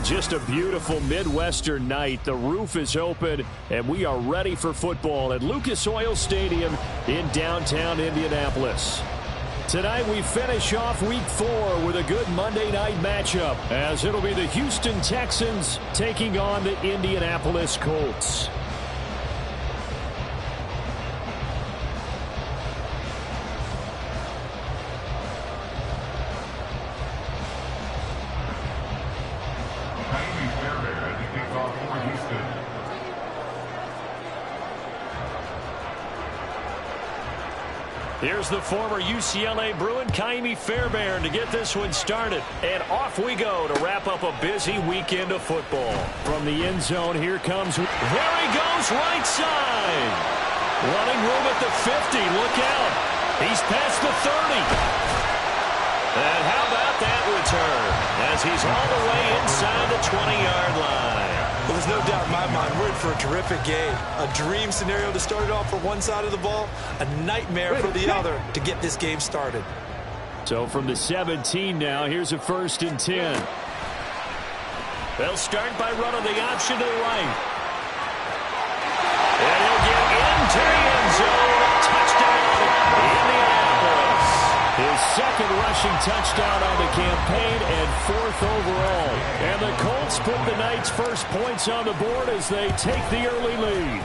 Just a beautiful Midwestern night. The roof is open, and we are ready for football at Lucas Oil Stadium in downtown Indianapolis. Tonight we finish off Week 4 with a good Monday night matchup, as it'll be the Houston Texans taking on the Indianapolis Colts. Here's the former UCLA Bruin, Kaimi Fairbairn, to get this one started. And off we go to wrap up a busy weekend of football. From the end zone, here comes, there he goes, right side. Running room at the 50, look out. He's past the 30. And how about that return, as he's all the way inside the 20-yard line. Well, there's no doubt in my mind we're in for a terrific game. A dream scenario to start it off for one side of the ball, a nightmare for the other to get this game started. So from the 17 now, here's a 1st and 10. They'll start by running the option to the right. And he'll get into the end zone. Touchdown, Indianapolis. His second rushing touchdown on the campaign and 4th overall. And the Colts put the night's first points on the board as they take the early lead.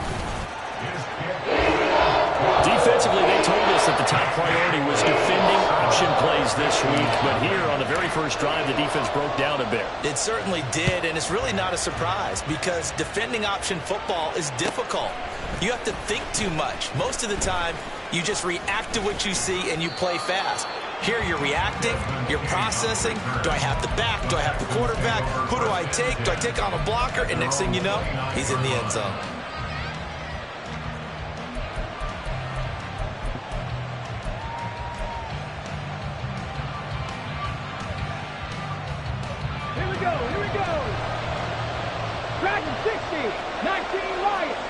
Defensively, they told us that the top priority was defending option plays this week. But here on the very first drive, the defense broke down a bit. It certainly did, and it's really not a surprise because defending option football is difficult. You have to think too much. Most of the time, you just react to what you see and you play fast. Here you're reacting, you're processing. Do I have the back? Do I have the quarterback? Who do I take? Do I take on a blocker? And next thing you know, he's in the end zone. Here we go. Dragon 60, 19 Lions.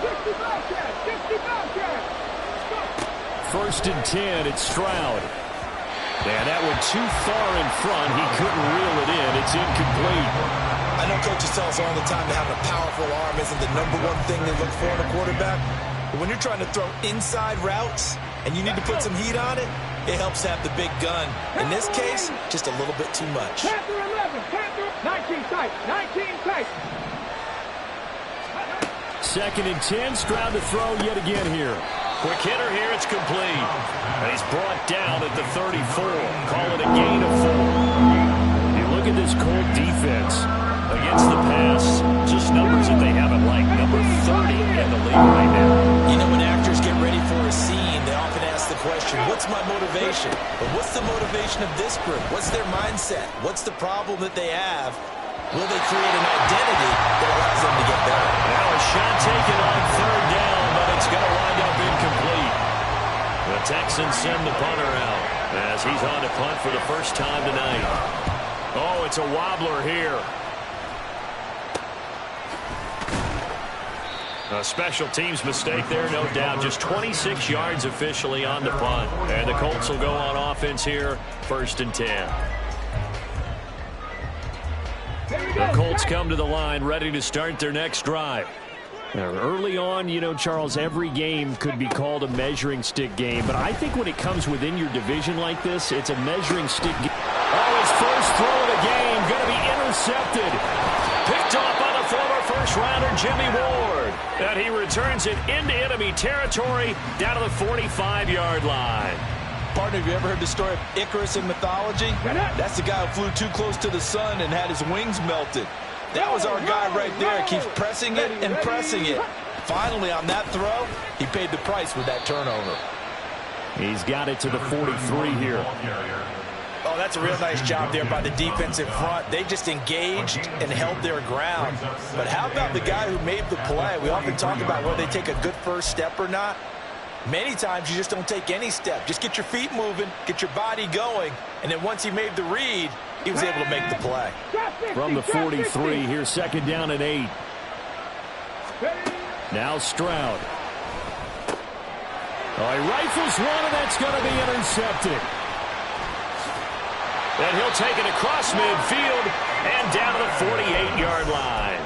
60 Bobcats, 60 Bobcats. 1st and 10, it's Stroud. And that one too far in front. He couldn't reel it in. It's incomplete. I know coaches tell us all the time that having a powerful arm isn't the #1 thing they look for in a quarterback. But when you're trying to throw inside routes and you need to put some heat on it, it helps have the big gun. In this case, just a little bit too much. Panther 11, Panther 19 tight, 19 tight. 2nd and 10, Stroud to throw yet again here. Quick hitter here, it's complete. And he's brought down at the 34. Call it a gain of 4. You look at this Colt defense against the pass, just numbers that they haven't liked. Number 30 in the league right now. You know, when actors get ready for a scene, they often ask the question, what's my motivation? But what's the motivation of this group? What's their mindset? What's the problem that they have? Will they create an identity that allows them to get better? Now a shot taken on 3rd down, but it's going to wind up incomplete. The Texans send the punter out as he's on to punt for the first time tonight. Oh, it's a wobbler here. A special teams mistake there, no doubt. Just 26 yards officially on the punt. And the Colts will go on offense here, 1st and 10. The Colts come to the line, ready to start their next drive. Now, early on, you know, Charles, every game could be called a measuring stick game. But I think when it comes within your division like this, it's a measuring stick game. Oh, his first throw of the game going to be intercepted. Picked off by the former first-rounder Jimmy Ward. And he returns it into enemy territory down to the 45-yard line. Partner, have you ever heard the story of Icarus in mythology? That's the guy who flew too close to the sun and had his wings melted. That was our guy right there. Keeps pressing it and pressing it. Finally, on that throw, he paid the price with that turnover. He's got it to the 43 here. Oh, that's a real nice job there by the defensive front. They just engaged and held their ground. But how about the guy who made the play? We often talk about whether they take a good first step or not. Many times you just don't take any step. Just get your feet moving, get your body going, and then once he made the read, he was able to make the play. From the 43, here's 2nd down and 8. Now Stroud. Oh, he rifles one, and that's going to be intercepted. And he'll take it across midfield and down to the 48-yard line.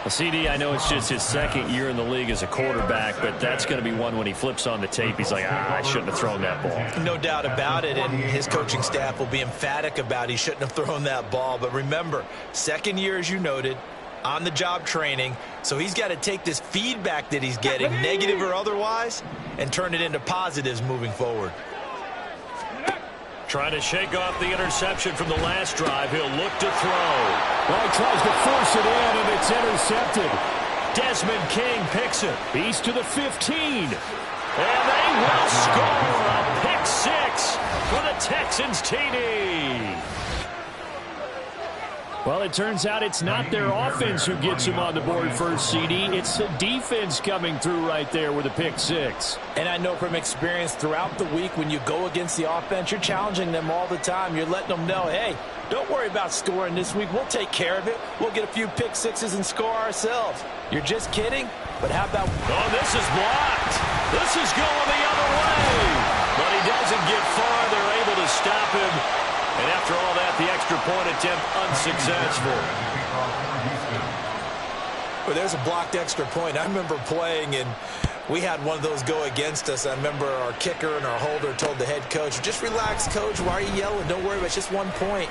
Well, CD, I know it's just his second year in the league as a quarterback, but that's going to be one when he flips on the tape. He's like, I shouldn't have thrown that ball. No doubt about it, and his coaching staff will be emphatic about he shouldn't have thrown that ball. But remember, second year, as you noted, on-the-job training, so he's got to take this feedback that he's getting, negative or otherwise, and turn it into positives moving forward. Trying to shake off the interception from the last drive. He'll look to throw. Well, he tries to force it in, and it's intercepted. Desmond King picks it. He's to the 15. And they will score a pick six for the Texans TD. Well, it turns out it's not their offense who gets him on the board first, CD. It's the defense coming through right there with a pick six. And I know from experience throughout the week, when you go against the offense, you're challenging them all the time. You're letting them know, hey, don't worry about scoring this week. We'll take care of it. We'll get a few pick sixes and score ourselves. You're just kidding? But how about... Oh, this is blocked. This is going the other way. But he doesn't get far. They're able to stop him. And after all that, the extra point attempt unsuccessful. Well, there's a blocked extra point. I remember playing, and we had one of those go against us. I remember our kicker and our holder told the head coach, just relax, coach. Why are you yelling? Don't worry about it. It's just 1 point.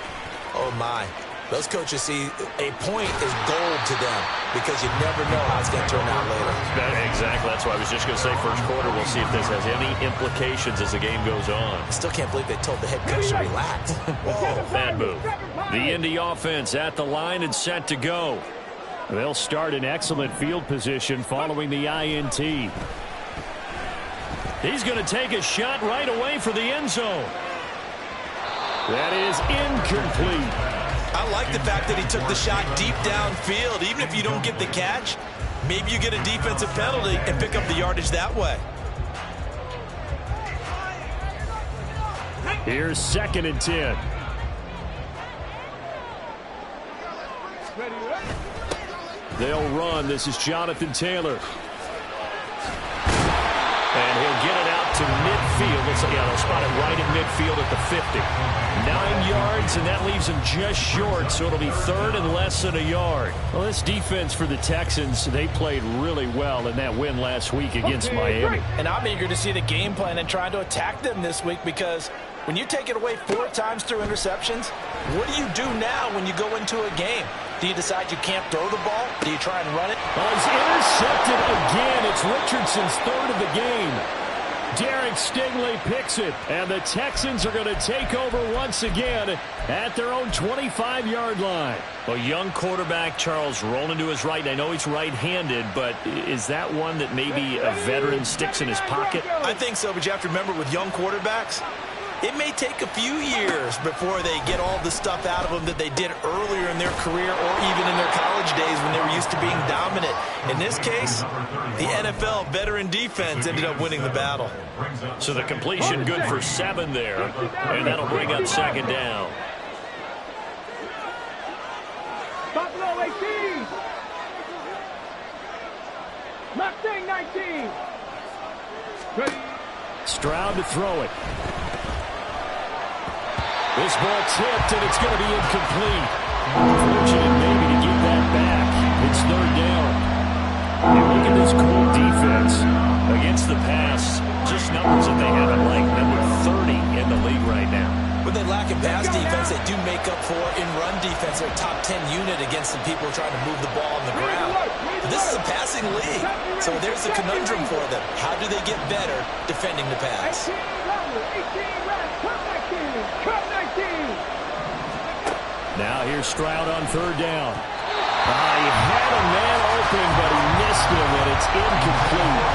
Oh, my. Those coaches see a point is gold to them because you never know how it's going to turn out later. Exactly. That's why I was just going to say first quarter. We'll see if this has any implications as the game goes on. I still can't believe they told the head coach to relax. Whoa, bad move. The Indy offense at the line and set to go. They'll start in excellent field position following the INT. He's going to take a shot right away for the end zone. That is incomplete. I like the fact that he took the shot deep downfield. Even if you don't get the catch, maybe you get a defensive penalty and pick up the yardage that way. Here's 2nd and 10. They'll run. This is Jonathan Taylor. And he'll get it out to midfield. They'll spot it right at midfield at the 50. 9 yards, and that leaves him just short, so it'll be 3rd and less than a yard. Well, this defense for the Texans, they played really well in that win last week against Miami. And I'm eager to see the game plan and try to attack them this week because when you take it away 4 times through interceptions, what do you do now when you go into a game? Do you decide you can't throw the ball? Do you try and run it? Well, he's intercepted again. It's Richardson's 3rd of the game. Derek Stingley picks it, and the Texans are going to take over once again at their own 25-yard line. Well, young quarterback Charles rolling to his right. And I know he's right-handed, but is that one that maybe a veteran sticks in his pocket? I think so, but you have to remember with young quarterbacks, it may take a few years before they get all the stuff out of them that they did earlier in their career or even in their college days when they were used to being dominant. In this case, the NFL veteran defense ended up winning the battle. So the completion good for 7 there, and that'll bring up 2nd down. Buffalo 18. Mustang 19. Stroud to throw it. This ball tipped, and it's going to be incomplete. Fortunate maybe to get that back. It's 3rd down. And look at this cool defense against the pass. Just numbers that they have at like number 30 in the league right now. When they lack in pass defense, they do make up for in run defense. They're a top 10 unit against some people trying to move the ball on the ground. But this is a passing league, so there's a conundrum for them. How do they get better defending the pass? 18 left. Cut 19. Now here's Stroud on 3rd down. He had a man open, but he missed him, and it's incomplete.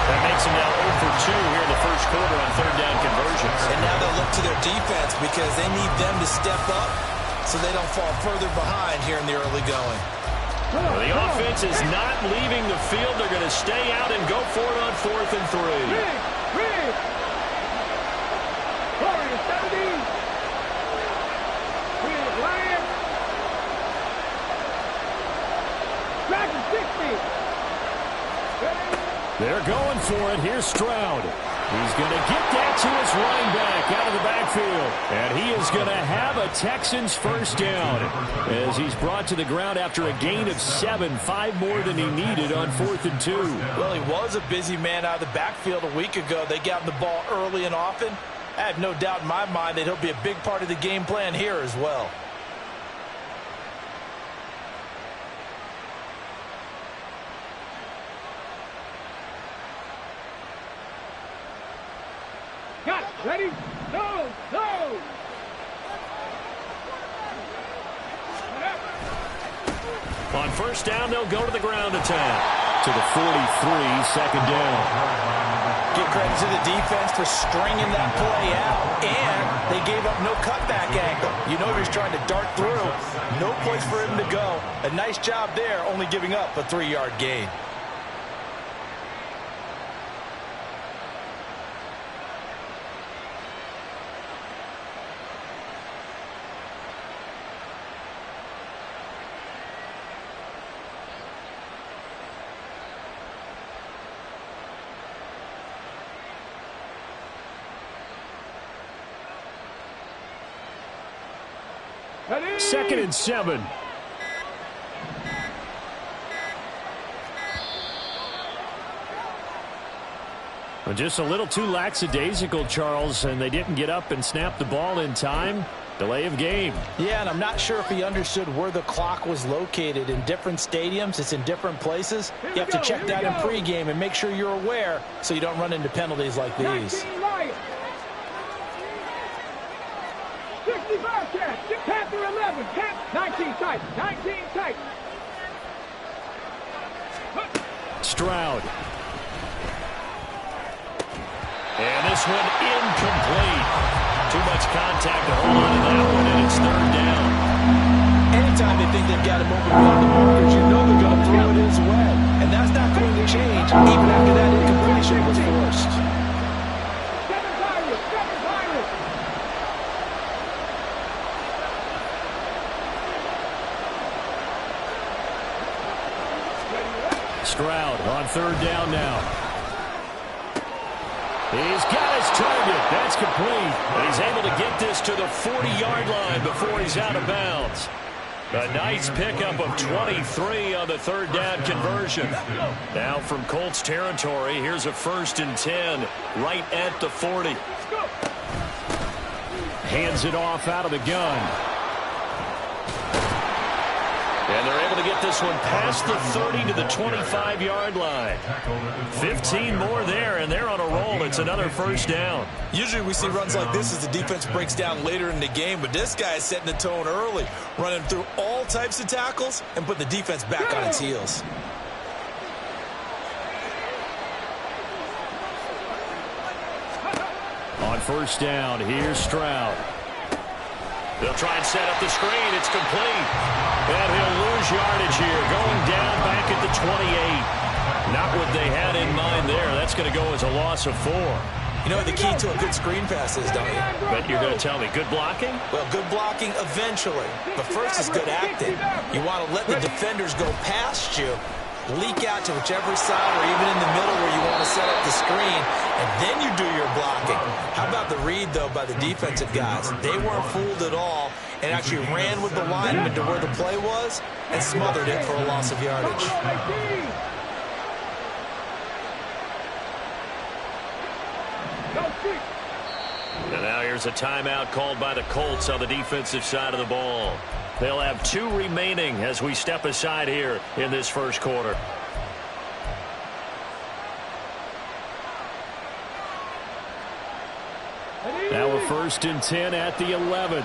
That makes him now 0 for 2 here in the first quarter on 3rd down conversions. And now they'll look to their defense because they need them to step up so they don't fall further behind here in the early going. Well, the offense is not leaving the field. They're going to stay out and go for it on 4th and 3. Rig. 70. Lion. Dragon 60. They're going for it. Here's Stroud. He's going to get that to his running back out of the backfield. And he is going to have a Texans first down as he's brought to the ground after a gain of 7, 5 more than he needed on 4th and 2. Well, he was a busy man out of the backfield a week ago. They got him the ball early and often. I have no doubt in my mind that he'll be a big part of the game plan here as well. Got it. Ready? Go! Go! On first down, they'll go to the ground attack. To the 43, second down. Give credit to the defense for stringing that play out, and they gave up no cutback angle. You know he was trying to dart through. No place for him to go. A nice job there, only giving up a 3-yard gain. Ready? 2nd and 7. Well, just a little too lackadaisical, Charles, and they didn't get up and snap the ball in time. Delay of game. Yeah, and I'm not sure if he understood where the clock was located. In different stadiums, it's in different places. You have to check that in pregame and make sure you're aware so you don't run into penalties like these. 19 right. 65 catch. Panther 11. 19 tight. 19 tight. Stroud. And this one incomplete. Too much contact to hold on to that one, and it's 3rd down. Anytime they think they've got him over beyond the markers, you know they're going to throw it his way. And that's not going to change even after that incompletion was forced. 7 Pirates. 7 Pirates. Stroud on 3rd down now. He's got his target. That's complete. And he's able to get this to the 40-yard line before he's out of bounds. A nice pickup of 23 on the 3rd down conversion. Now from Colts territory, here's a 1st and 10 right at the 40. Hands it off out of the gun. And they're able to get this one past the 30 to the 25-yard line. 15 more there, and they're on a roll. It's another 1st down. Usually we see runs like this as the defense breaks down later in the game, but this guy is setting the tone early, running through all types of tackles and putting the defense back on its heels. On 1st down, here's Stroud. They'll try and set up the screen. It's complete. And he'll lose yardage here, going down back at the 28. Not what they had in mind there. That's going to go as a loss of 4. You know what the key to a good screen pass is, don't you? But you're going to tell me, good blocking? Well, good blocking eventually. But first is good acting. You want to let the defenders go past you, leak out to whichever side or even in the middle where you want to set up the screen, and then you do your blocking. How about the read, though, by the defensive guys? They weren't fooled at all and actually ran with the lineman to where the play was and smothered it for a loss of yardage. And now here's a timeout called by the Colts on the defensive side of the ball. They'll have 2 remaining as we step aside here in this 1st quarter. Now a 1st and 10 at the 11.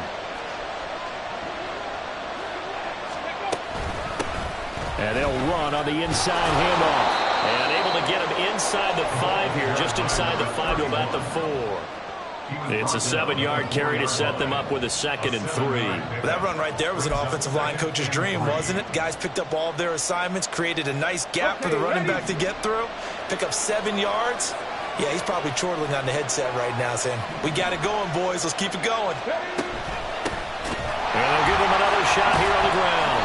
And they'll run on the inside handoff. And able to get him inside the 5 here, just inside the 5 to about the 4. It's a 7-yard carry to set them up with a 2nd and 3. That run right there was an offensive line coach's dream, wasn't it? Guys picked up all of their assignments, created a nice gap for the running back to get through, pick up 7 yards. Yeah, he's probably chortling on the headset right now saying, we got it going, boys. Let's keep it going. And they'll give him another shot here on the ground.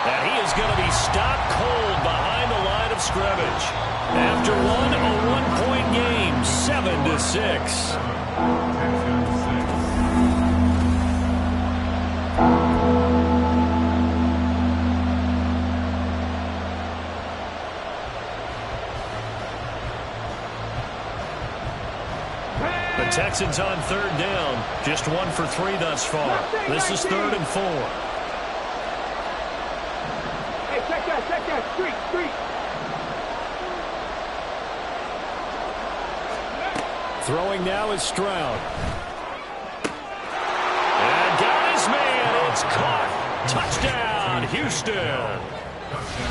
And he is going to be stopped cold behind the line of scrimmage. After a 1-point game, 7 10-6. The Texans on third down. Just 1 for 3 thus far. This is 3rd and 4. Hey, check that. Street. Throwing now is Stroud. And got his man. It's caught. Touchdown, Houston.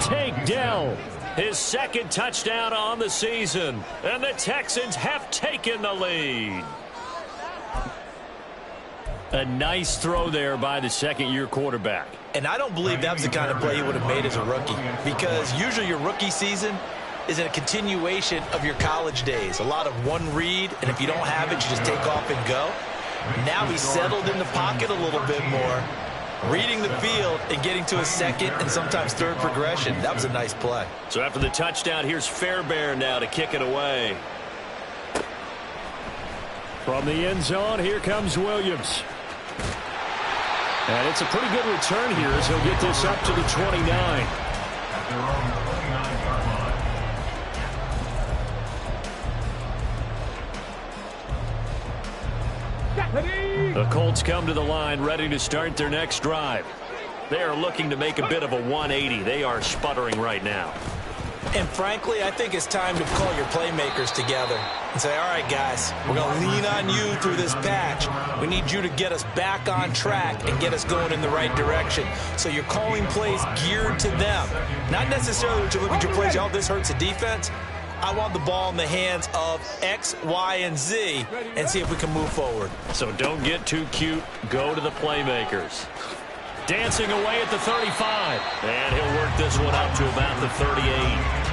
Tank Dell. His 2nd touchdown on the season. And the Texans have taken the lead. A nice throw there by the second-year quarterback. And I don't believe that was the kind of play he would have made as a rookie, because usually your rookie season is a continuation of your college days. A lot of one read, and if you don't have it, you just take off and go. Now he's settled in the pocket a little bit more, reading the field and getting to a second and sometimes third progression. That was a nice play. So after the touchdown, here's Fairbairn now to kick it away. From the end zone, here comes Williams. And it's a pretty good return here as he'll get this up to the 29. The Colts come to the line ready to start their next drive. They are looking to make a bit of a 180. They are sputtering right now. And frankly, I think it's time to call your playmakers together and say, all right, guys, we're going to lean on you through this patch. We need you to get us back on track and get us going in the right direction. So you're calling plays geared to them. Not necessarily when you look at your plays, oh, this hurts the defense. I want the ball in the hands of X, Y, and Z and see if we can move forward. So don't get too cute. Go to the playmakers. Dancing away at the 35. And he'll work this one up to about the 38.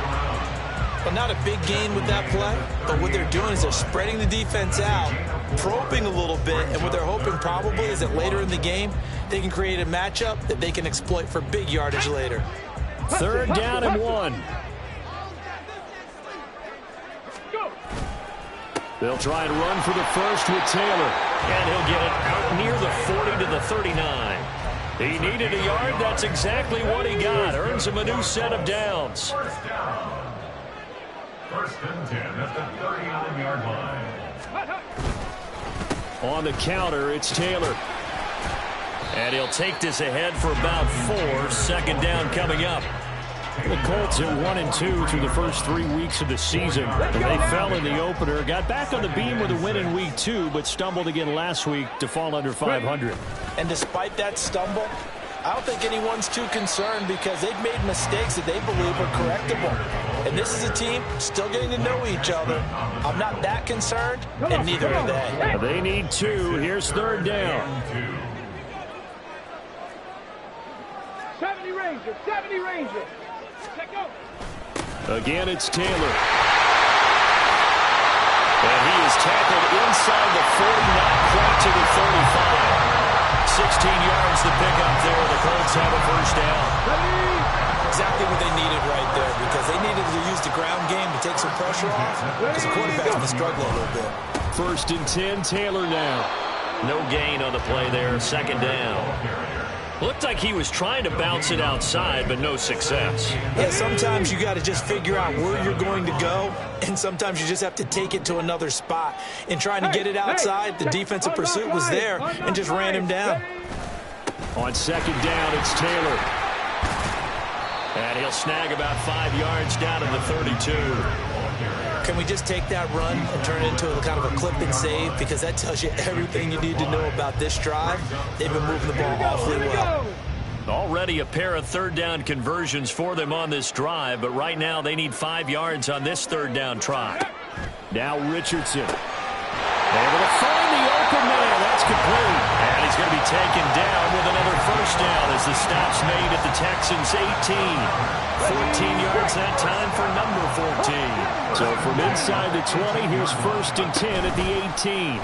Well, not a big gain with that play, but what they're doing is they're spreading the defense out, probing a little bit, and what they're hoping probably is that later in the game, they can create a matchup that they can exploit for big yardage later. 3rd down and 1. They'll try and run for the first with Taylor. And he'll get it out near the 40 to the 39. He needed a yard. That's exactly what he got. Earns him a new set of downs. First down. 1st and 10 at the 39-yard line. On the counter, it's Taylor. And he'll take this ahead for about 4. 2nd down coming up. The Colts at 1-2 through the first 3 weeks of the season. And they fell in the opener. Got back on the beam with a win in week 2, but stumbled again last week to fall under 500. And despite that stumble, I don't think anyone's too concerned because they've made mistakes that they believe are correctable. And this is a team still getting to know each other. I'm not that concerned, and neither are they. They need 2. Here's 3rd down. 70 Rangers. Again, it's Taylor. And he is tackled inside the 40, not quite to the 35. 16 yards to pick up there. The Colts have a first down. Exactly what they needed right there, because they needed to use the ground game to take some pressure off, because the quarterback's been struggling a little bit. 1st and 10, Taylor now. No gain on the play there. 2nd down. Looked like he was trying to bounce it outside, but no success. Yeah, sometimes you got to just figure out where you're going to go, and sometimes you just have to take it to another spot. In trying to get it outside, the defensive pursuit was there and just ran him down. On 2nd down, it's Taylor. And he'll snag about 5 yards down to the 32. Can we just take that run and turn it into a kind of a clip and save? Because that tells you everything you need to know about this drive. They've been moving the ball awfully well. Already a pair of 3rd down conversions for them on this drive, but right now they need 5 yards on this 3rd down try. Now Richardson. Able to find the open man. That's complete. And he's going to be taken down with another first down as the stop's made at the Texans' 18. 14 yards that time for number 14. So from inside the 20, here's 1st and 10 at the 18.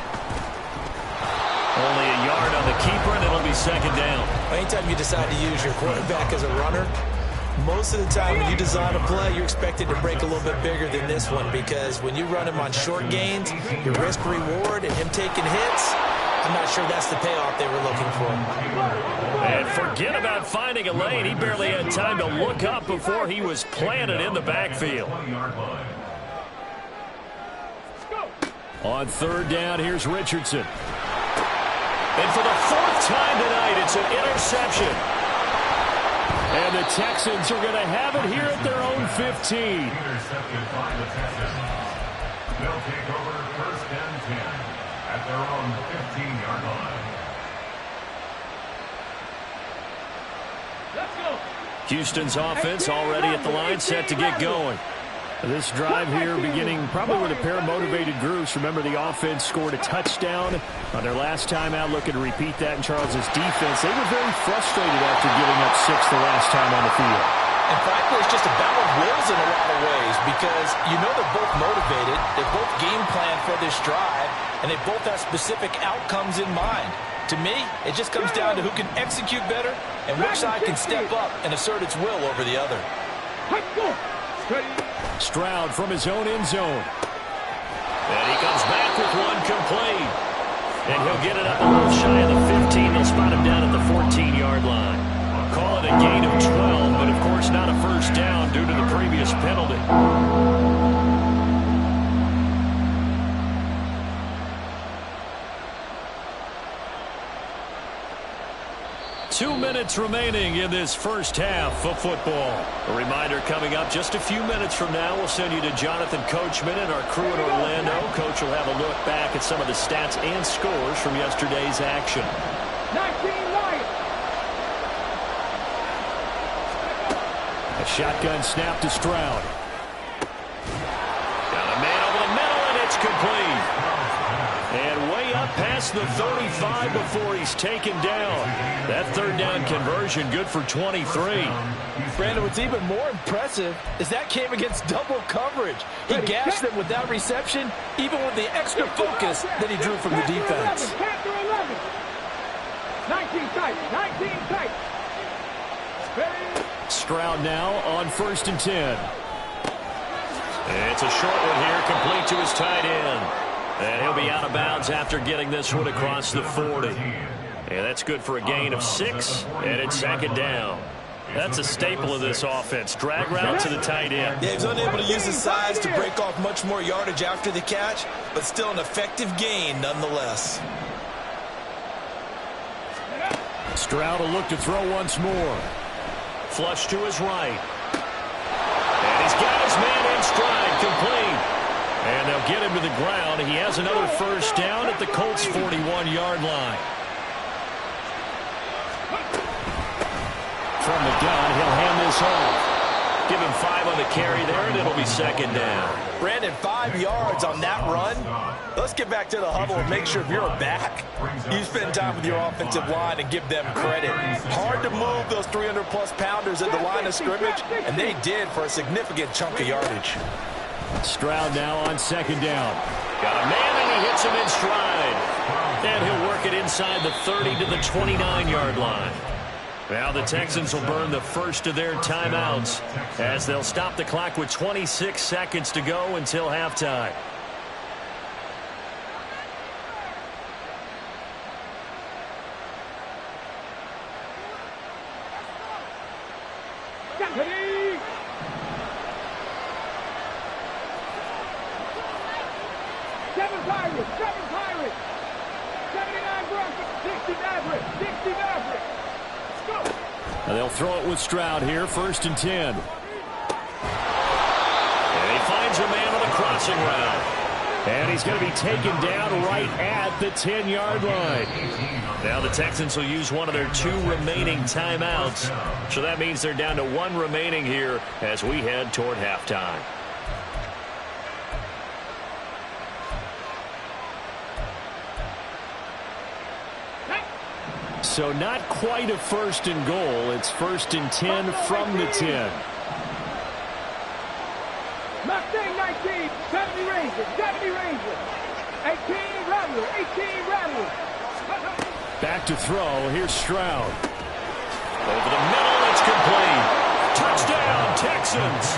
Only a yard on the keeper, and it'll be 2nd down. Anytime you decide to use your quarterback as a runner, Most of the time when you design a play, you're expected to break a little bit bigger than this one, because when you run him on short gains, your risk reward and him taking hits, I'm not sure that's the payoff they were looking for. And forget about finding a lane. He barely had time to look up before he was planted in the backfield. On third down, here's Richardson. And for the fourth time tonight, it's an interception. And the Texans are going to have it here at their own 15. Intercepted by the Texans. They'll take over first and 10 at their own 15-yard line. Let's go. Houston's offense already at the line, set to get going. This drive here beginning probably with a pair of motivated groups. Remember, the offense scored a touchdown on their last time out, looking to repeat that in Charles's defense. They were very frustrated after giving up 6 the last time on the field. And frankly, it's just a battle of wills in a lot of ways, because you know they're both motivated, they both game plan for this drive, and they both have specific outcomes in mind. To me, it just comes down to who can execute better and which side can step up and assert its will over the other. Let's go. Stroud from his own end zone. And he comes back with one complete. And he'll get it up a little shy of the 15. They'll spot him down at the 14-yard line. Call it a gain of 12, but of course not a first down due to the previous penalty. 2 minutes remaining in this first half of football. A reminder coming up just a few minutes from now. We'll send you to Jonathan Coachman and our crew in Orlando. Coach will have a look back at some of the stats and scores from yesterday's action. 19 Lions. A shotgun snap to Stroud. Got a man over the middle, and it's complete. And way up past the 35 before he's taken down. That third down conversion good for 23. Brandon, what's even more impressive is that came against double coverage. He gashed them with that reception, even with the extra focus that he drew from the defense. Panther 11. 19 tight. 19 tight. Stroud now on 1st and 10. It's a short one here, complete to his tight end. And he'll be out of bounds after getting this one across the 40. And that's good for a gain of 6, and it's 2nd down. That's a staple of this offense. Drag route to the tight end. Yeah, he's unable to use his size to break off much more yardage after the catch, but still an effective gain nonetheless. Stroud will look to throw once more. Flush to his right. And he's got his man in stride, complete. And they'll get him to the ground. He has another first down at the Colts' 41-yard line. From the gun, he'll hand this off. Give him 5 on the carry there, and it'll be 2nd down. Brandon, 5 yards on that run. Let's get back to the huddle and make sure if you're a back, you spend time with your offensive line and give them credit. Hard to move those 300-plus pounders at the line of scrimmage, and they did for a significant chunk of yardage. Stroud now on 2nd down. Got a man, and he hits him in stride. And he'll work it inside the 30 to the 29-yard line. Now the Texans will burn the first of their timeouts as they'll stop the clock with 26 seconds to go until halftime. Seven Pirates. 79 Broncos. 60 Mavericks. 60 Mavericks. Go. And they'll throw it with Stroud here, 1st and 10. And he finds a man on the crossing route. And he's going to be taken down right at the 10-yard line. Now the Texans will use one of their 2 remaining timeouts. So that means they're down to 1 remaining here as we head toward halftime. So not quite a 1st and goal. It's 1st and 10 from the 10. Mustang 19, 70 Rangers, 70 Rangers. 18 Rattlers, 18 Rattlers. Back to throw. Here's Stroud. Over the middle, it's complete. Touchdown, Texans.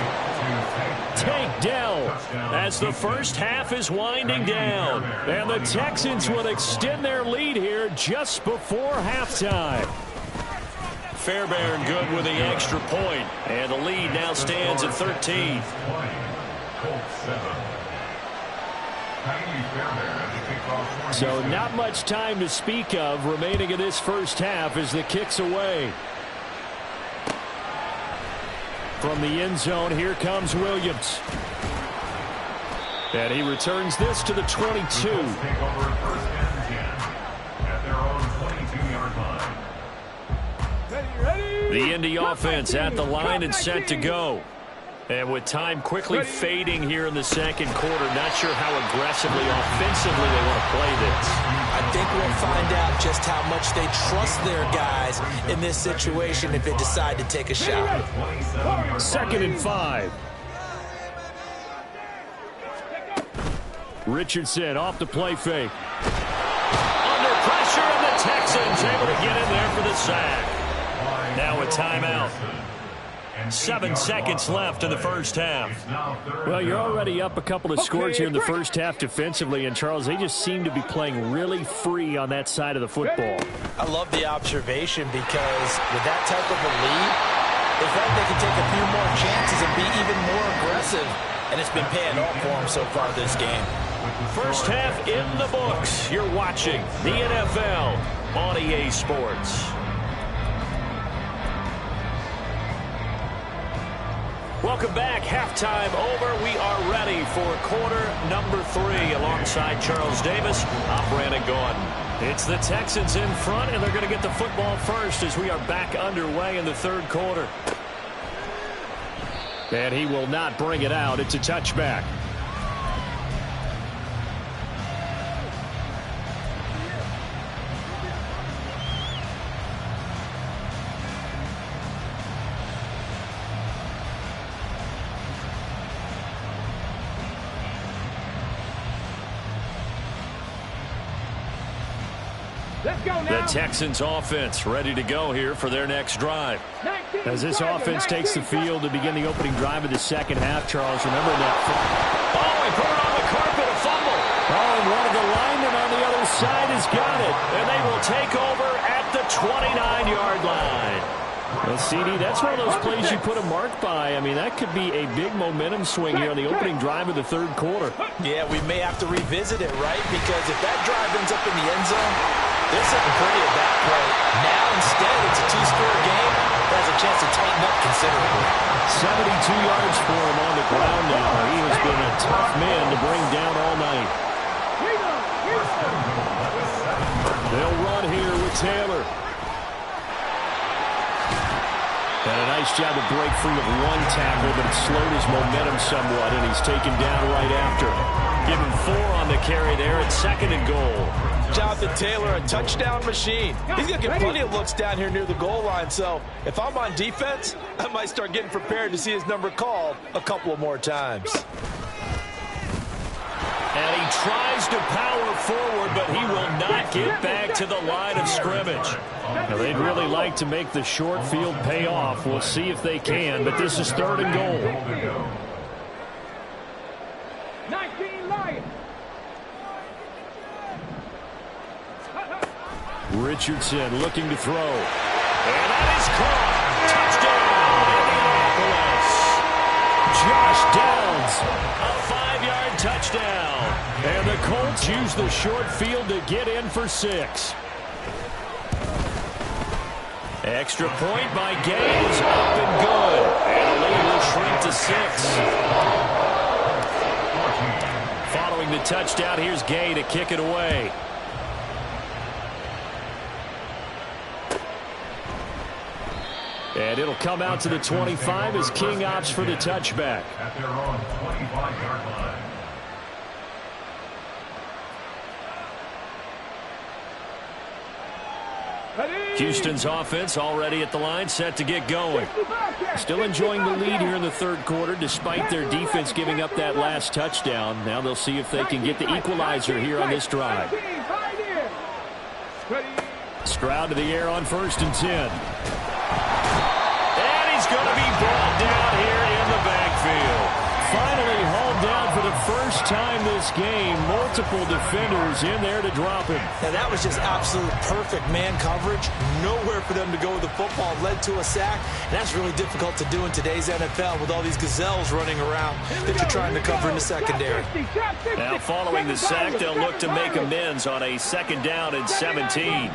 Take Dell as the first half is winding down. And the Texans will extend their lead here just before halftime. Fairbairn good with the extra point. And the lead now stands at 13. So not much time to speak of remaining in this first half as the kick's away. From the end zone, here comes Williams. And he returns this to the 22. The Indy offense at the line and set to go. And with time quickly fading here in the second quarter, not sure how aggressively, offensively they want to play this. I think we'll find out just how much they trust their guys in this situation if they decide to take a shot. 2nd and 5. Richardson off the play fake. Under pressure, and the Texans able to get in there for the sack. Now a timeout. 7 seconds left in the first half. Well, you're already up a couple of scores here in the first half defensively, and Charles, they just seem to be playing really free on that side of the football. I love the observation because with that type of a lead, they feel like they can take a few more chances and be even more aggressive, and it's been paying off for them so far this game. First half in the books. You're watching the NFL on EA Sports. Welcome back. Halftime over. We are ready for quarter number 3 alongside Charles Davis. I'm Brandon Gordon. It's the Texans in front, and they're going to get the football first as we are back underway in the third quarter. And he will not bring it out. It's a touchback. The Texans offense ready to go here for their next drive. As this offense takes the field to begin the opening drive of the second half, Charles, remember that. Oh, he put it on the carpet, a fumble. Oh, and one of the linemen on the other side has got it. And they will take over at the 29-yard line. Well, CD, that's one of those plays you put a mark by. I mean, that could be a big momentum swing here on the opening drive of the third quarter. Yeah, we may have to revisit it, right? Because if that drive ends up in the end zone, there's something pretty at that play. Now, instead, it's a 2-score game. It has a chance to tighten up considerably. 72 yards for him on the ground now. He has been a tough man to bring down all night. They'll run here with Taylor. And a nice job to break free of one tackle, but it slowed his momentum somewhat, and he's taken down right after. Give him 4 on the carry there at 2nd and goal. Jonathan Taylor, a touchdown machine. He's going to get plenty of looks down here near the goal line, so if I'm on defense, I might start getting prepared to see his number called a couple of more times. And he tries to power forward, but he will not get back to the line of scrimmage. Now, they'd really like to make the short field pay off. We'll see if they can, but this is 3rd and goal. 19 Lions. Richardson looking to throw. And that is caught. Touchdown, Indianapolis. Josh Downs, a 5-yard touchdown. And the Colts use the short field to get in for 6. Extra point by Gaines, up and good. And the lead will shrink to 6. Following the touchdown, here's Gay to kick it away. And it'll come out to the 25 as King opts for the touchback. At their own 25-yard line. Houston's offense already at the line, set to get going. Still enjoying the lead here in the third quarter, despite their defense giving up that last touchdown. Now they'll see if they can get the equalizer here on this drive. Stroud to the air on 1st and 10. And he's going to be brought down here in the backfield. Finally hauled down for the first time this game. Multiple defenders in there to drop him. And that was just absolute perfect man coverage. Nowhere for them to go with the football. Led to a sack. And that's really difficult to do in today's NFL with all these gazelles running around that you're trying to cover in the secondary. Now following the sack, they'll look to make amends on a 2nd down and 17.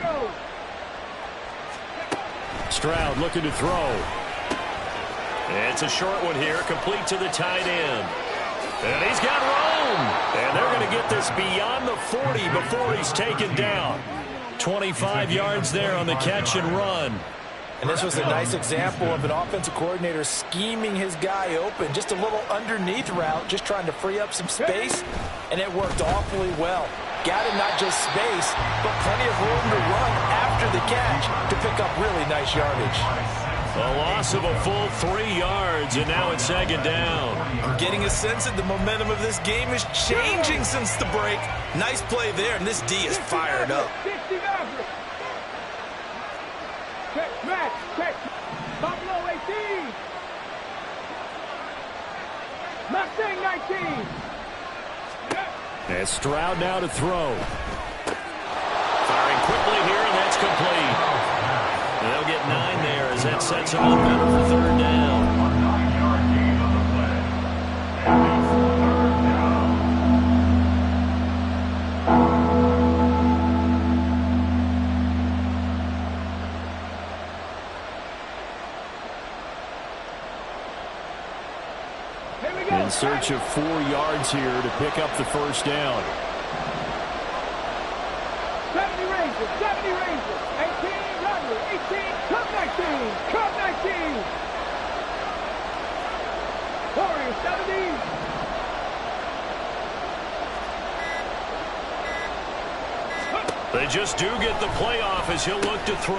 Stroud looking to throw. It's a short one here, complete to the tight end. And he's got room. And they're going to get this beyond the 40 before he's taken down. 25 yards there on the catch and run. And this was a nice example of an offensive coordinator scheming his guy open. Just a little underneath route, just trying to free up some space. And it worked awfully well. Got him not just space, but plenty of room to run after the catch to pick up really nice yardage. A loss of a full 3 yards, and now it's 2nd down. I'm getting a sense that the momentum of this game is changing since the break. Nice play there, and this D is fired up. Buffalo 18. Mustang 19. And Stroud now to throw. Firing quickly here, and that's complete. They'll get 9 there as that sets them up better for 3rd down. A 9-yard gain on the play. And it's 3rd down. In search of 4 yards here to pick up the 1st down. 70 Rangers, 70 Rangers, 18, Rattler, 18, Cup 19, Cup 19. Warriors, 70. They just do get the playoff as he'll look to throw.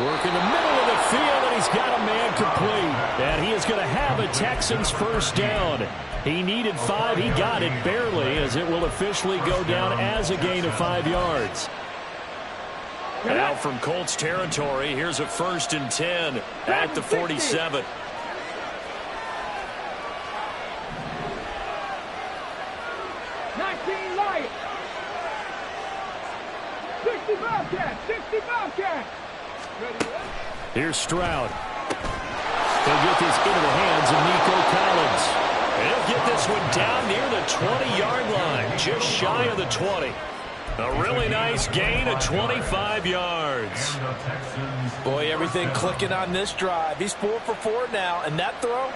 Work in the middle of the field, and he's got a man complete. And he is going to have a Texans 1st down. He needed 5. He got it barely, as it will officially go down as a gain of 5 yards. Now from Colts territory, here's a 1st and 10 at the 47. Here's Stroud. He'll get this into the hands of Nico Collins. He'll get this one down near the 20-yard line, just shy of the 20. A really nice gain of 25 yards. Boy, everything clicking on this drive. He's 4 for 4 now, and that throw,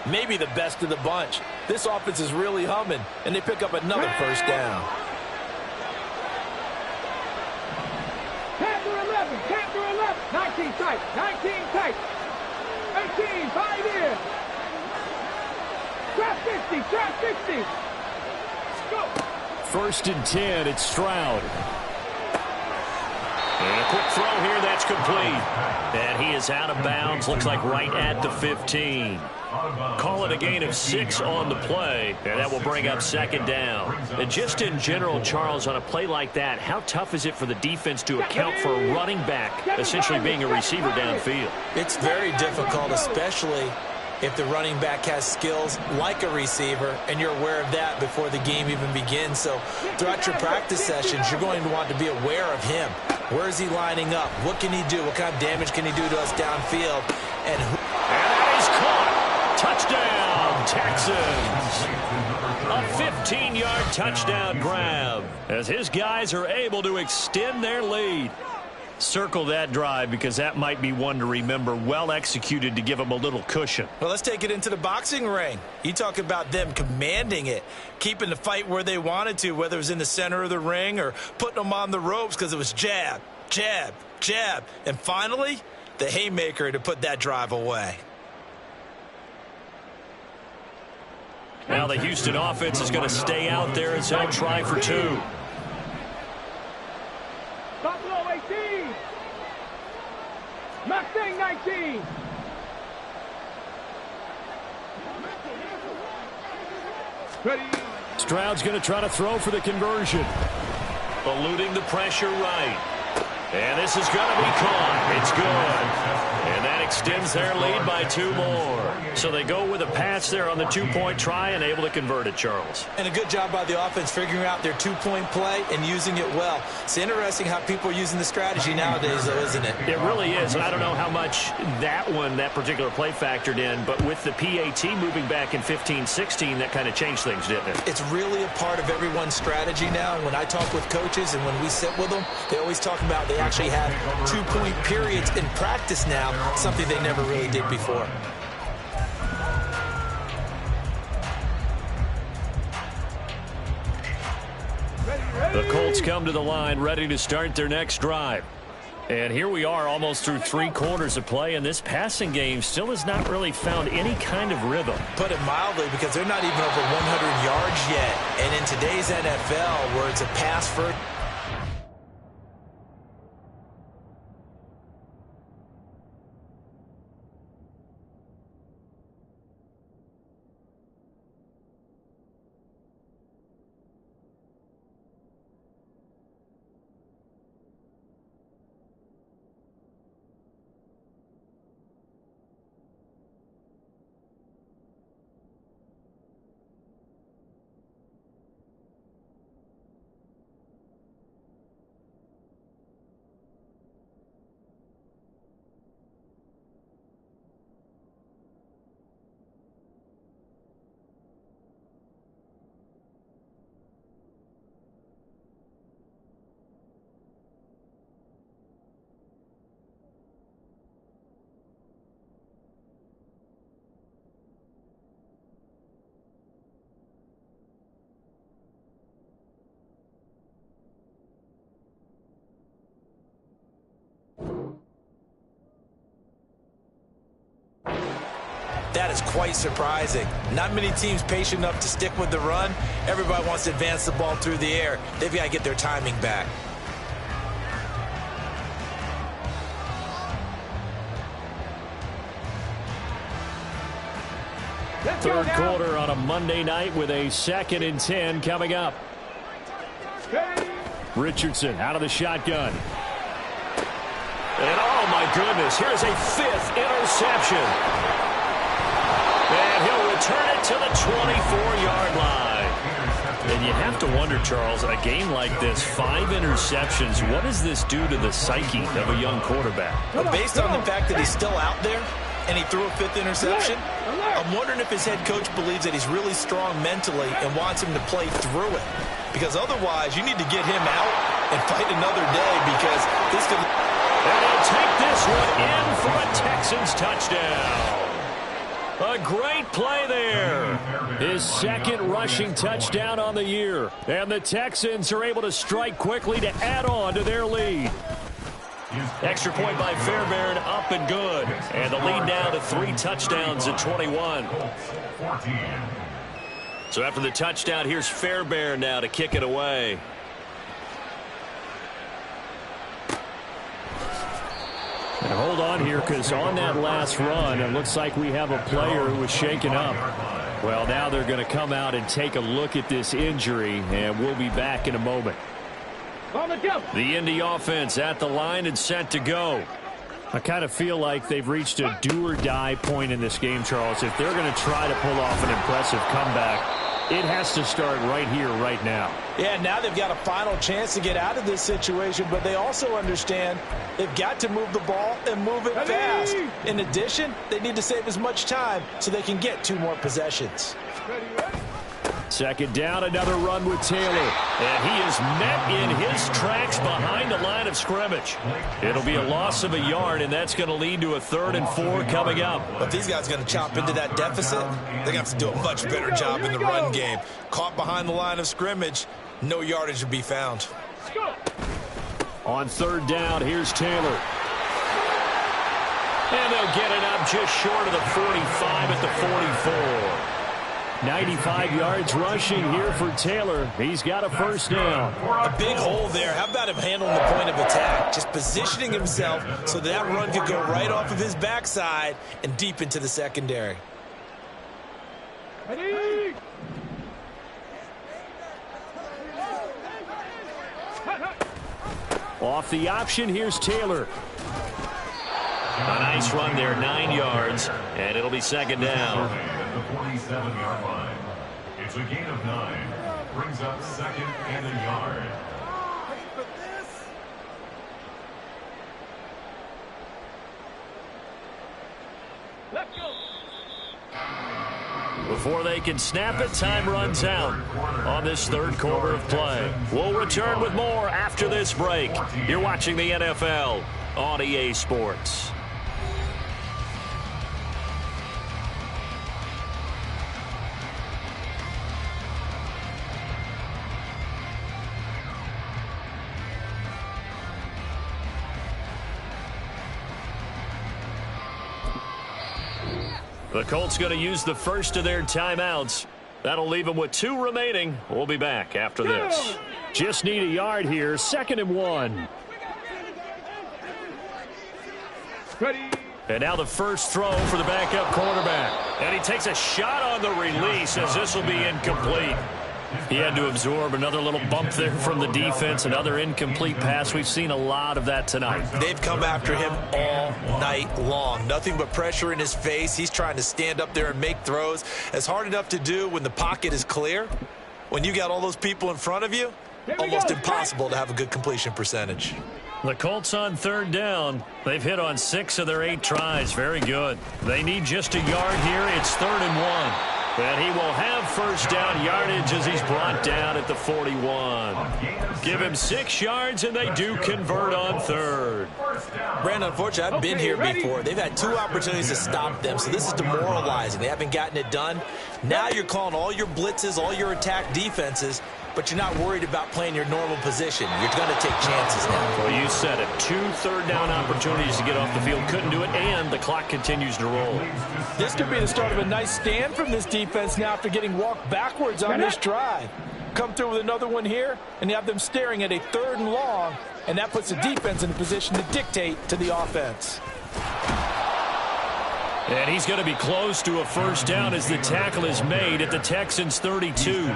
maybe the best of the bunch. This offense is really humming, and they pick up another 1st down. Panther 11, Panther 11, 19 tight, 19 tight, 18, 5 in. Trap 50, trap 50. Go. 1st and 10, it's Stroud. And a quick throw here, that's complete. And he is out of bounds, looks like right at the 15. Call it a gain of 6 on the play, and that will bring up 2nd down. And just in general, Charles, on a play like that, how tough is it for the defense to account for a running back essentially being a receiver downfield? It's very difficult, especially if the running back has skills like a receiver, and you're aware of that before the game even begins. So throughout your practice sessions, you're going to want to be aware of him. Where is he lining up? What can he do? What kind of damage can he do to us downfield? And that is caught. Touchdown, Texans. A 15-yard touchdown grab as his guys are able to extend their lead. Circle that drive because that might be one to remember. Well executed to give them a little cushion. Well, let's take it into the boxing ring. You talk about them commanding it, keeping the fight where they wanted to, whether it was in the center of the ring or putting them on the ropes because it was jab, jab, jab. And finally, the haymaker to put that drive away. Now the Houston offense is going to stay out there as they'll try for 2. Buffalo 18. Mustang 19. Ready. Stroud's going to try to throw for the conversion. Eluding the pressure right. And this is going to be caught. It's good. And that extends their lead by 2 more. So they go with a pass there on the 2-point try and able to convert it, Charles. And a good job by the offense figuring out their 2-point play and using it well. It's interesting how people are using the strategy nowadays, though, isn't it? It really is. And I don't know how much that particular play factored in, but with the PAT moving back in 15-16, that kind of changed things, didn't it? It's really a part of everyone's strategy now. When I talk with coaches and when we sit with them, they always talk about they actually have 2-point periods in practice now, something they never really did before. The Colts come to the line ready to start their next drive. And here we are almost through 3 quarters of play, and this passing game still has not really found any kind of rhythm. Put it mildly, because they're not even over 100 yards yet. And in today's NFL, where it's a pass first. That is quite surprising. Not many teams patient enough to stick with the run. Everybody wants to advance the ball through the air. They've got to get their timing back. Third quarter on a Monday night with a 2nd and 10 coming up. Richardson out of the shotgun. And oh my goodness, here's a 5th interception. And he'll return it to the 24-yard line. And you have to wonder, Charles, a game like this, 5 interceptions, what does this do to the psyche of a young quarterback? Well, based on the fact that he's still out there and he threw a 5th interception, I'm wondering if his head coach believes that he's really strong mentally and wants him to play through it. Because otherwise, you need to get him out and fight another day, because this could... And he'll take this one in for a Texans touchdown. A great play there. His 2nd rushing touchdown on the year. And the Texans are able to strike quickly to add on to their lead. Extra point by Fairbairn, up and good. And the lead now to 3 touchdowns at 21. So after the touchdown, here's Fairbairn now to kick it away. And hold on here, because on that last run, it looks like we have a player who was shaken up. Well, now they're going to come out and take a look at this injury, and we'll be back in a moment. The Indy offense at the line and set to go. I kind of feel like they've reached a do-or-die point in this game, Charles. If they're going to try to pull off an impressive comeback, it has to start right here, right now. Yeah, now they've got a final chance to get out of this situation, but they also understand they've got to move the ball and move it fast. In addition, they need to save as much time so they can get 2 more possessions. 2nd down, another run with Taylor. And he is met in his tracks behind the line of scrimmage. It'll be a loss of a yard, and that's going to lead to a 3rd and 4 coming up. But these guys are going to chop into that deficit. They're going to have to do a much better job in the run game. Caught behind the line of scrimmage, no yardage to be found. On 3rd down, here's Taylor. And they'll get it up just short of the 45 at the 44. 95 yards rushing here for Taylor. He's got a 1st down. A big hole there. How about him handling the point of attack? Just positioning himself so that run could go right off of his backside and deep into the secondary. Off the option, here's Taylor. A nice run there, 9 yards, and it'll be second down. At the 47-yard line. It's a gain of 9. Brings up second and a yard. Let's go. Before they can snap it, time runs out on this third quarter of play. We'll return with more after this break. You're watching the NFL on EA Sports. The Colts going to use the first of their timeouts. That'll leave them with 2 remaining. We'll be back after this. Just need a yard here. 2nd and 1. Ready. And now the first throw for the backup quarterback. And he takes a shot on the release as this will be incomplete. He had to absorb another little bump there from the defense, another incomplete pass. We've seen a lot of that tonight. They've come after him all night long. Nothing but pressure in his face. He's trying to stand up there and make throws. It's hard enough to do when the pocket is clear. When you got all those people in front of you, almost impossible to have a good completion percentage. The Colts on 3rd down. They've hit on 6 of their 8 tries. Very good. They need just a yard here. It's 3rd and 1. And he will have first down yardage as he's brought down at the 41. Give him 6 yards, and they do convert on 3rd. Brandon, unfortunately, I've been here before. They've had 2 opportunities to stop them, so this is demoralizing. They haven't gotten it done. Now you're calling all your blitzes, all your attack defenses, but you're not worried about playing your normal position. You're going to take chances now. Well, you said it. 2 third-down opportunities to get off the field. Couldn't do it, and the clock continues to roll. This could be the start of a nice stand from this defense now after getting walked backwards on this drive. Come through with another one here, and you have them staring at a 3rd and long, and that puts the defense in a position to dictate to the offense. And he's going to be close to a first down as the tackle is made at the Texans' 32.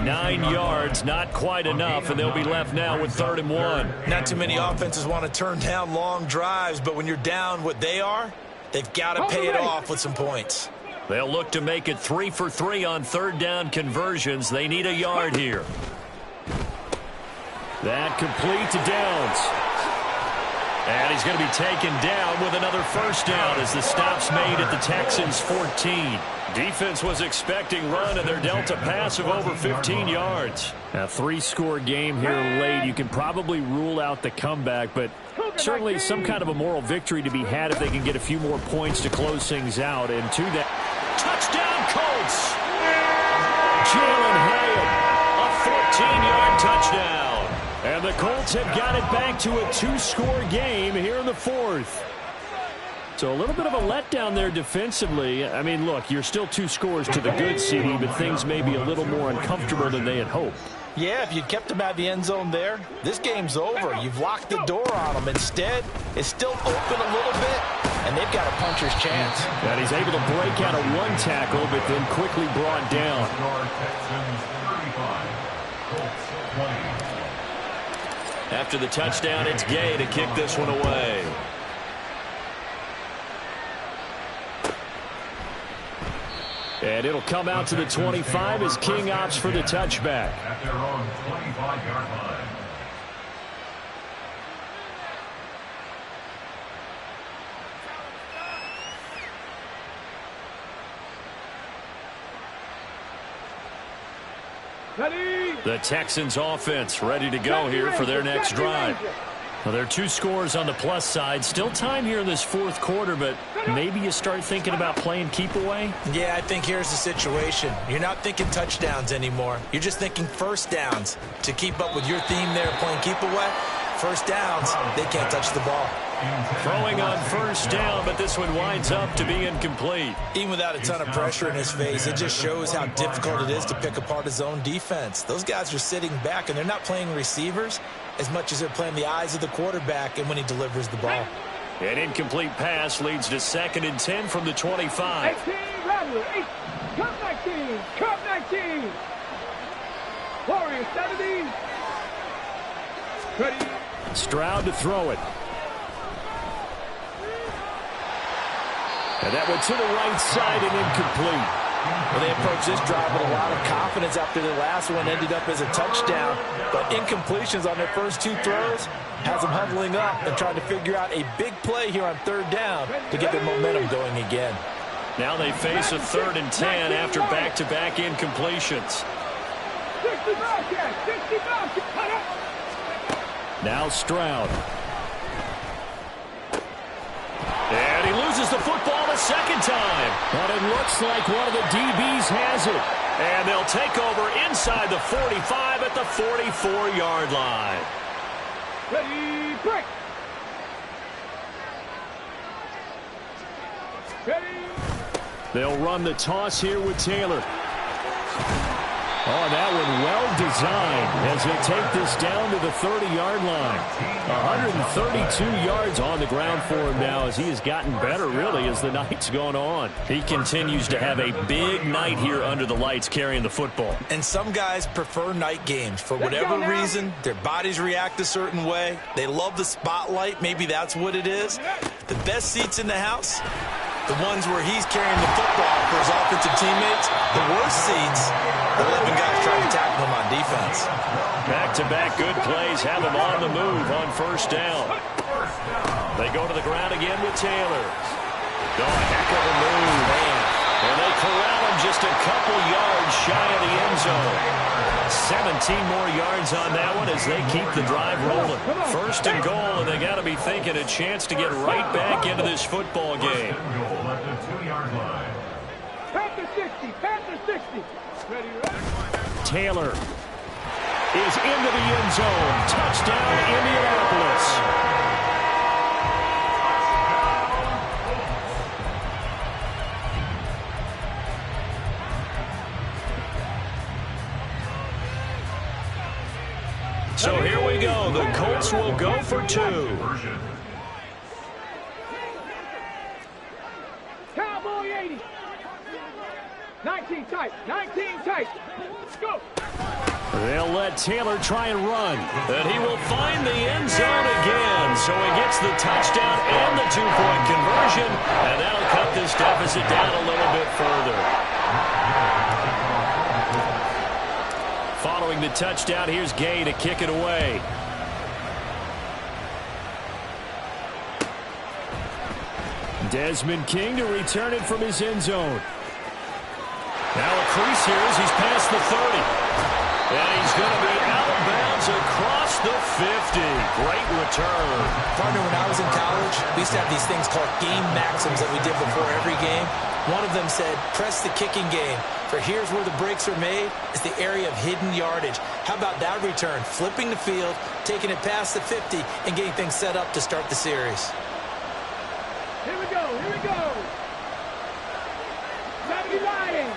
9 yards, not quite enough, and they'll be left now with 3rd and 1. Not too many offenses want to turn down long drives, but when you're down what they are, they've got to pay it off with some points. They'll look to make it 3 for 3 on 3rd down conversions. They need a yard here. That complete to Downs. And he's going to be taken down with another first down as the stop's made at the Texans' 14. Defense was expecting run, and they're dealt a pass of over 15 yards. A 3-score game here late. You can probably rule out the comeback, but certainly some kind of a moral victory to be had if they can get a few more points to close things out. And to that, touchdown Colts! Jalen Hyatt, a 14-yard touchdown. And the Colts have got it back to a 2-score game here in the 4th. So a little bit of a letdown there defensively. I mean, look, you're still 2 scores to the good, CD, but things may be a little more uncomfortable than they had hoped. Yeah, if you kept them out of the end zone there, this game's over. You've locked the door on them. Instead, it's still open a little bit, and they've got a puncher's chance. And he's able to break out of 1 tackle, but then quickly brought down. After the touchdown, it's Gay to kick this one away. And it'll come out to the 25 as King opts for the touchback. At their own 25-yard line. The Texans offense ready to go here for their next drive. Well, there are 2 scores on the plus side. Still time here in this 4th quarter, but maybe you start thinking about playing keep away? Yeah, I think here's the situation. You're not thinking touchdowns anymore. You're just thinking first downs. To keep up with your theme there, playing keep away, first downs, they can't touch the ball. Throwing on first down, but this one winds up to be incomplete. Even without a ton of pressure in his face, it just shows how difficult it is to pick apart his own defense. Those guys are sitting back, and they're not playing receivers as much as they're playing the eyes of the quarterback and when he delivers the ball. An incomplete pass leads to 2nd and 10 from the 25. 18, Rattler, 8, Cup 19, Cup 19. Warriors 70. Ready. Stroud to throw it. And that went to the right side and incomplete. Well, they approached this drive with a lot of confidence after the last one ended up as a touchdown. But incompletions on their first two throws has them huddling up and trying to figure out a big play here on third down to get their momentum going again. Now they face a 3rd and 10 after back-to-back incompletions. 60 Bobcats, 60 Bobcats. Now Stroud. And he loses the football the second time. But it looks like one of the DBs has it. And they'll take over inside the 45 at the 44-yard line. Ready, break. Ready. They'll run the toss here with Taylor. Oh, that one well designed as they take this down to the 30-yard line. 132 yards on the ground for him now as he has gotten better, really, as the night's gone on. He continues to have a big night here under the lights carrying the football. And some guys prefer night games. For whatever reason, their bodies react a certain way. They love the spotlight. Maybe that's what it is. The best seats in the house, the ones where he's carrying the football for his offensive teammates. The worst seats, the 11 guys trying to tackle him on defense. Back-to-back good plays have him on the move on first down. They go to the ground again with Taylor. Oh, a heck of a move, man. And they corral him just a couple yards shy of the end zone. 17 more yards on that one as they keep the drive rolling. First and goal, and they got to be thinking a chance to get right back into this football game. Panther 60, Panther 60. Ready, ready. Taylor is into the end zone. Touchdown, Indianapolis. So here we go. The Colts will go for 2. Cowboy 80. 19 tight, 19 tight. Go. They'll let Taylor try and run. And he will find the end zone again. So he gets the touchdown and the 2-point conversion. And that'll cut this deficit down a little bit further. Following the touchdown, here's Gay to kick it away. Desmond King to return it from his end zone. Now a crease here as he's past the 30. And he's going to be out of bounds across the 50. Great return. Partner, when I was in college, we used to have these things called game maxims that we did before every game. One of them said, press the kicking game. For here's where the breaks are made. It's the area of hidden yardage. How about that return? Flipping the field, taking it past the 50, and getting things set up to start the series. Here we go, here we go. 70 Lions.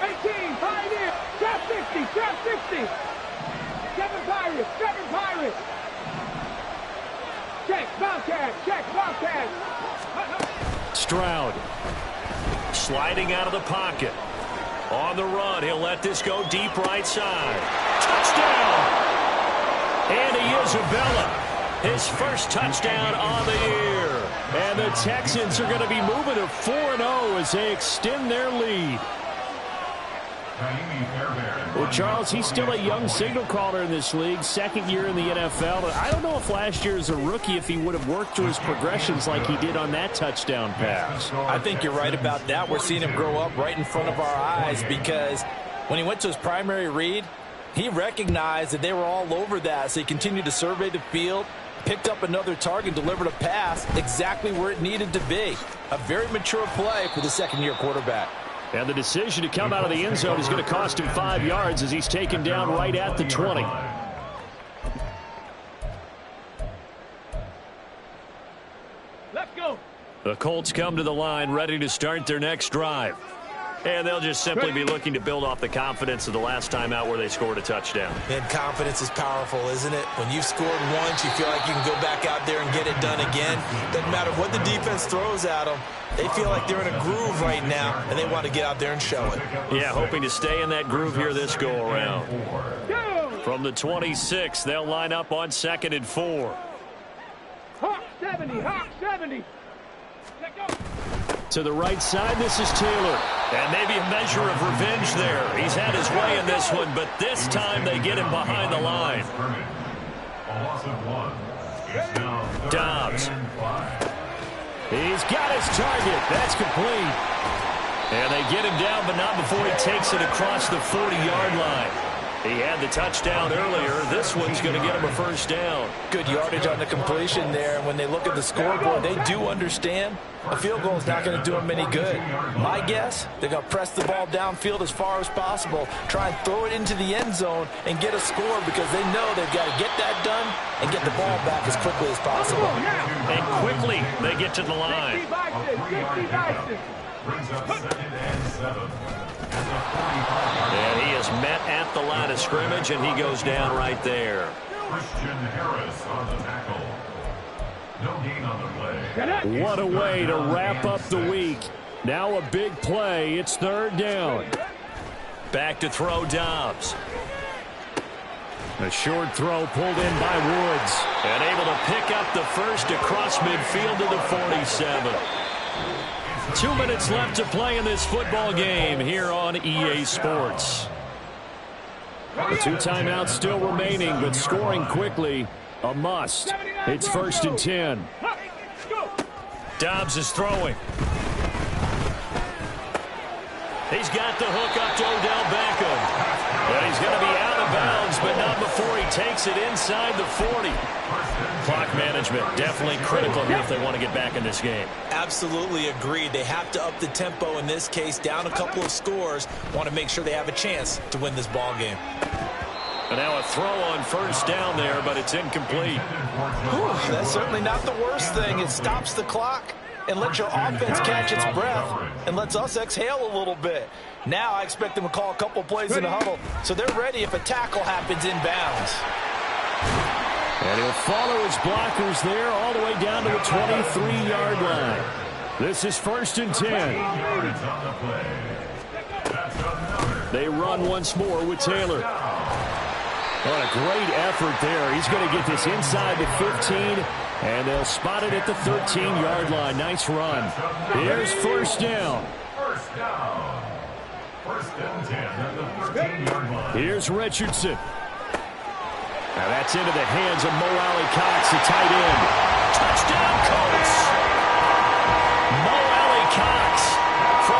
18, Pioneer. Trap 60, trap 60. 7 Pirates, 7 Pirates. Check, Bobcats, check, Bobcats. Stroud sliding out of the pocket. On the run, he'll let this go deep right side. Touchdown! Andy Isabella, his first touchdown on the year. And the Texans are going to be moving to 4-0 as they extend their lead. Well, Charles, he's still a young signal caller in this league, second year in the NFL. But I don't know if last year as a rookie, if he would have worked through his progressions like he did on that touchdown pass. I think you're right about that. We're seeing him grow up right in front of our eyes because when he went to his primary read, he recognized that they were all over that. So he continued to survey the field, picked up another target, delivered a pass exactly where it needed to be. A very mature play for the second-year quarterback. And the decision to come out of the end zone is going to cost him 5 yards as he's taken down right at the 20. Let's go. The Colts come to the line ready to start their next drive. And they'll just simply be looking to build off the confidence of the last time out where they scored a touchdown. And confidence is powerful, isn't it? When you've scored once, you feel like you can go back out there and get it done again. Doesn't matter what the defense throws at them. They feel like they're in a groove right now, and they want to get out there and show it. Yeah, hoping to stay in that groove here this go-around. From the 26, they'll line up on 2nd and 4. Hawk 70, Hawk 70. Let go. To the right side, this is Taylor. And maybe a measure of revenge there. He's had his way in this one, but this time they get him behind the line. A loss of 1. It's now Dobbs. 3rd and 5. He's got his target. That's complete. And they get him down, but not before he takes it across the 40-yard line. He had the touchdown earlier. This one's going to get him a first down. Good yardage on the completion there. And when they look at the scoreboard, they do understand a field goal is not going to do them any good. My guess, they're going to press the ball downfield as far as possible, try and throw it into the end zone and get a score because they know they've got to get that done and get the ball back as quickly as possible. And quickly they get to the line. 50 Bison. Brings up 2nd and 7. At the 45. And he is met at the line of scrimmage, and he goes down right there. Christian Harris on the tackle. No gain on the play. What a way to wrap up the week. Now a big play. It's 3rd down. Back to throw Dobbs. A short throw pulled in by Woods. And able to pick up the first across midfield to the 47. 2 minutes left to play in this football game here on EA Sports. The 2 timeouts still remaining, but scoring quickly, a must. It's 1st and 10. Dobbs is throwing. He's got the hook up to Odell Beckham. And he's going to be out of bounds, but not before he takes it inside the 40. Clock management definitely critical here if they want to get back in this game. Absolutely agreed. They have to up the tempo in this case, down a couple of scores. Want to make sure they have a chance to win this ball game. And now a throw on 1st down there, but it's incomplete. Whew, that's certainly not the worst thing. It stops the clock and lets your offense catch its breath and lets us exhale a little bit. Now I expect them to call a couple plays in the huddle, so they're ready if a tackle happens inbounds. And he'll follow his blockers there all the way down to the 23-yard line. This is 1st and 10. They run once more with Taylor. What a great effort there. He's going to get this inside the 15, and they'll spot it at the 13-yard line. Nice run. Here's 1st down. 1st and 10 at the 13-yard line. Here's Richardson. Now that's into the hands of Mo Alley Cox, the tight end. Touchdown, Colts! Mo Alley Cox from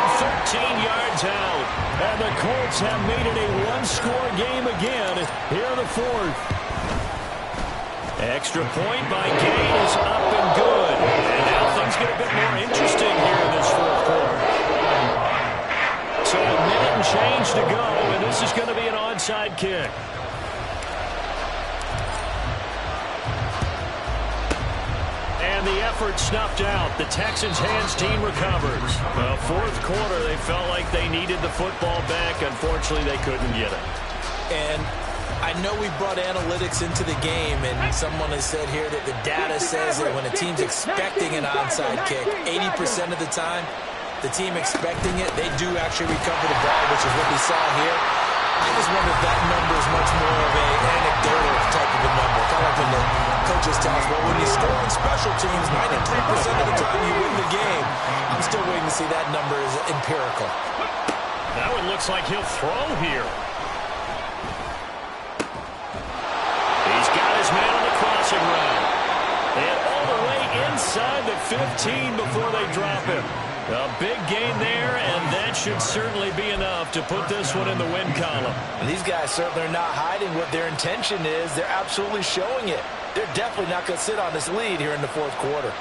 13 yards out. And the Colts have made it a one-score game again here in the 4th. Extra point by Gain is up and good. And now things get a bit more interesting here in this 4th quarter. So a minute and change to go, and this is going to be an onside kick. And the effort snuffed out. The Texans' hands team recovers. 4th quarter, they felt like they needed the football back. Unfortunately, they couldn't get it. And I know we brought analytics into the game, and someone has said here that the data says that when a team's expecting an onside kick, 80% of the time, the team expecting it, they do actually recover the ball, which is what we saw here. I just wonder if that number is much more of an anecdotal type of a number. Kind of like when the coaches tell us, well, when you score on special teams, 93% of the time you win the game. I'm still waiting to see that number is empirical. That one looks like he'll throw here. He's got his man on the crossing route. And all the way inside the 15 before they drop him. A big gain there, and that should certainly be enough to put this one in the win column. And these guys certainly are not hiding what their intention is. They're absolutely showing it. They're definitely not going to sit on this lead here in the 4th quarter.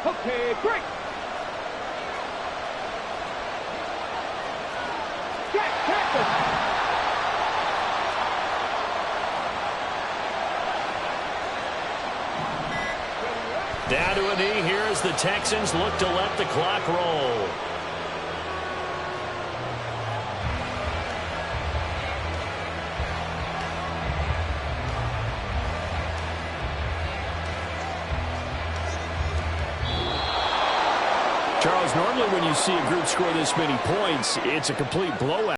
Okay, break. Jack, tackle. Down to a knee here as the Texans look to let the clock roll. Normally when you see a group score this many points, it's a complete blowout.